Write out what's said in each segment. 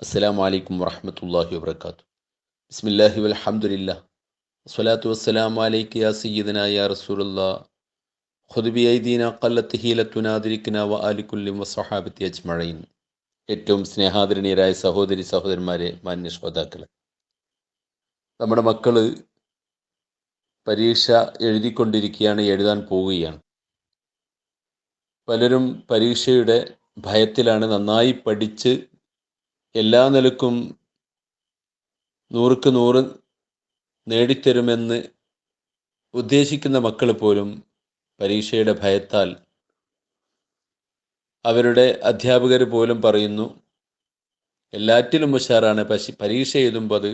അസ്സലാമു അലൈക്കും വറഹ്മത്തുള്ളാഹി വബറകാതുഹു. ബിസ്മില്ലാഹി വൽഹംദുലില്ലാഹ് വസ്സലാത്തു വസ്സലാമു അലൈക യാ സയ്യിദനാ യാ റസൂലല്ലാഹ് ഖുദ് ബിയൈദീനാ ഖല്ലത്ത് ഹീലത്തുനാ അദ്രിക്നാ വആലി കുല്ലി വസ്സഹാബത്തി അജ്മഈൻ. ഏറ്റവും സ്നേഹാദരണീയരായ സഹോദരി സഹോദരന്മാരെ, മാന്യ ശ്രോതാക്കളെ, നമ്മുടെ മക്കൾ പരീക്ഷ എഴുതിക്കൊണ്ടിരിക്കുകയാണ്, എഴുതാൻ പോവുകയാണ്. പലരും പരീക്ഷയുടെ ഭയത്തിലാണ്. നന്നായി പഠിച്ച് എല്ലാ നിലക്കും 100ക്ക് 100 നേടിത്തരുമെന്ന് ഉദ്ദേശിക്കുന്ന മക്കൾ പോലും പരീക്ഷയുടെ ഭയത്താൽ അവരുടെ അധ്യാപകർ പോലും പറയുന്നു എല്ലാറ്റിലും ഉഷാറാണ്, പക്ഷെ പരീക്ഷ എഴുതുമ്പോൾ അത്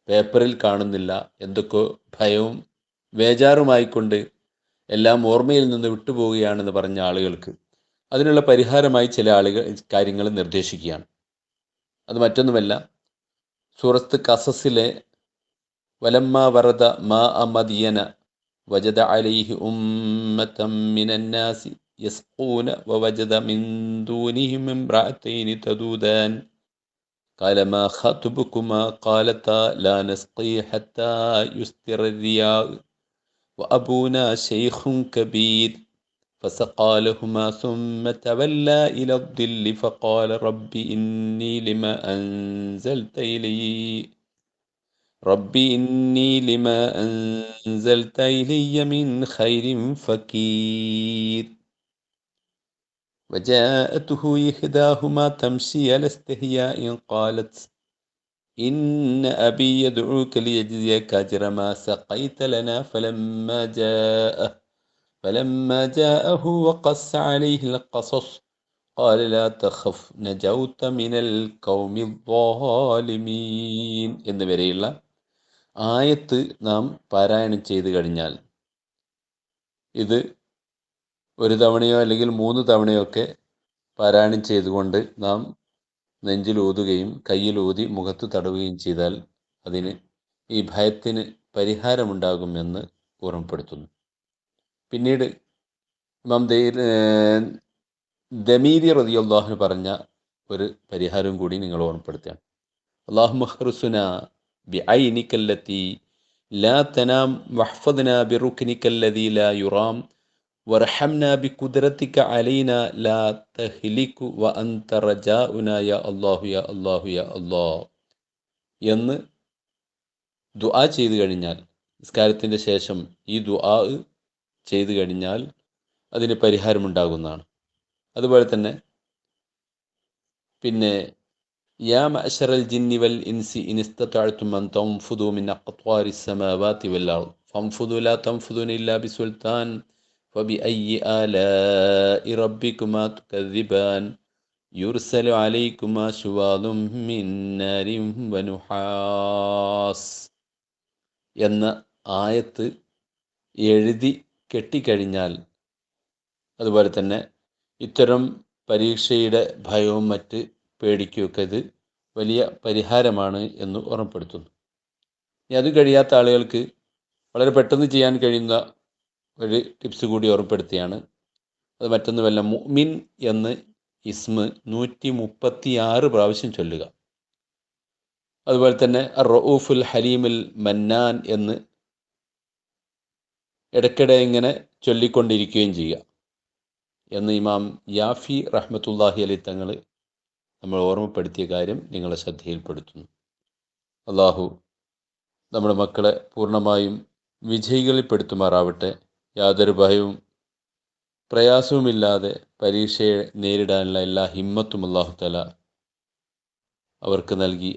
പേപ്പറിൽ കാണുന്നില്ല, എന്തൊക്കെ ഭയവും വേജാറുമായിക്കൊണ്ട് എല്ലാം ഓർമ്മയിൽ നിന്ന് വിട്ടുപോവുകയാണെന്ന് പറഞ്ഞ ആളുകൾക്ക് അതിനുള്ള പരിഹാരമായി ചില കാര്യങ്ങൾ നിർദ്ദേശിക്കുകയാണ്. അത് മറ്റൊന്നുമല്ല, സൂറത്ത് ഖസസിലെ വലമ്മ വറദ മാ മദിയന വജദ അലൈഹി ഉമ്മതം മിനന്നാസി യസ്ഖൂന വവജദ മിൻ ദൂനിഹിം ഇംറഅതൈനി തദൂദാൻ ഖാല മാ ഖത്ബുകുമാ ഖാലതാ ലാ നസ്ഖി ഹത്താ യുസ്തിറ റിയാ വഅബൂനാ ശൈഖുൻ കബീർ فسقى لهما ثم تولى إلى الظل فقال رب إني لما أنزلت إلي من خير فقير وجاءته إحداهما تمشي على استحياء قالت إن أبي يدعوك ليجزيك أجر ما سقيت لنا فلما جاءه وقص عليه القصص قال لا تخف نجوت من القوم الظالمين എന്നുവരെയുള്ള ആയത്ത് നാം പാരായണം ചെയ്തു കഴിഞ്ഞാൽ, ഇത് ഒരു തവണയോ അല്ലെങ്കിൽ 3 തവണയോ ഒക്കെ പാരായണം ചെയ്തുകൊണ്ട് നാം നെഞ്ചിലൂതുകയും കയ്യിലൂതി മുഖത്ത് തടവുകയും ചെയ്താൽ അതിന്, ഈ ഭയത്തിന് പരിഹാരമുണ്ടാകുമെന്ന് ഓർമ്മപ്പെടുത്തുന്നു. പിന്നീട് ഇമാം ദമീരി റളിയല്ലാഹു അൻഹു പറഞ്ഞ ഒരു പരിഹാരം കൂടി നിങ്ങൾ ഓർമ്മപ്പെടുത്തുകയാണ്. അല്ലാഹുമ്മ ഖ്റുസുനാ ബിഐനിക്കല്ലതി ലാ തനാം വഹ്ഫദ്നാ ബിറുക്നിക്കല്ലദീ ലാ യുറാം വർഹംനാ ബിഖുദ്റതിക അലൈനാ ലാ തഹ്ലികു വഅൻത റജാഉനാ യാ അല്ലാഹു യാ അല്ലാഹു യാ അല്ലാഹ് എന്ന് ദുആ ചെയ്തു കഴിഞ്ഞാൽ, നിസ്കാരത്തിൻ്റെ ശേഷം ഈ ദുആ ചെയ്തു കഴിഞ്ഞാൽ അതിന് പരിഹാരമുണ്ടാകുന്നതാണ്. അതുപോലെ തന്നെ പിന്നെ യാ മഅ്ശറൽ ജിന്നി വൽ ഇൻസി ഇൻ ഇസ്തതഅ്തും അൻ തൻഫുദു മിൻ അഖ്ത്വാരിസ് സമാവാതി വൽ അർദ് ഫൻഫുദു ലാ തൻഫുദൂന ഇല്ലാ ബിസുൽത്താൻ ഫബിഅയ്യി ആലാഇ റബ്ബികുമാ തുകദ്ദിബാൻ യുർസലു അലൈകുമാ ശുവാദും മിൻ നാരിൻ വനുഹാസ് എന്ന ആയത്ത് എഴുതി കെട്ടിക്കഴിഞ്ഞാൽ, അതുപോലെ തന്നെ ഇത്തരം പരീക്ഷയുടെ ഭയവും മറ്റ് പേടിക്കുകയൊക്കെ ഇത് വലിയ പരിഹാരമാണ് എന്ന് ഓർമ്മപ്പെടുത്തുന്നു. ഇനി അത് കഴിയാത്ത ആളുകൾക്ക് വളരെ പെട്ടെന്ന് ചെയ്യാൻ കഴിയുന്ന ഒരു ടിപ്സ് കൂടി ഓർമ്മപ്പെടുത്തിയാണ്. അത് മറ്റൊന്നുമല്ല, മുഅ്മിൻ എന്ന് ഇസ്മ 136 പ്രാവശ്യം ചൊല്ലുക. അതുപോലെ തന്നെ റഊഫുൽ ഹലീമുൽ മന്നാൻ എന്ന് ഇടയ്ക്കിടെ ഇങ്ങനെ ചൊല്ലിക്കൊണ്ടിരിക്കുകയും ചെയ്യുക എന്ന് ഇമാം യാഫി റഹ്മത്തുള്ളാഹി അലൈഹി തങ്ങൾ നമ്മൾ ഓർമ്മപ്പെടുത്തിയ കാര്യം നിങ്ങളെ ശ്രദ്ധയിൽപ്പെടുത്തുന്നു. അള്ളാഹു നമ്മുടെ മക്കളെ പൂർണ്ണമായും വിജയികളിൽപ്പെടുത്തുമാറാവട്ടെ. യാതൊരു ഭയവും പ്രയാസവുമില്ലാതെ പരീക്ഷയെ നേരിടാനുള്ള എല്ലാ ഹിമ്മത്തും അല്ലാഹു തആല അവർക്ക് നൽകി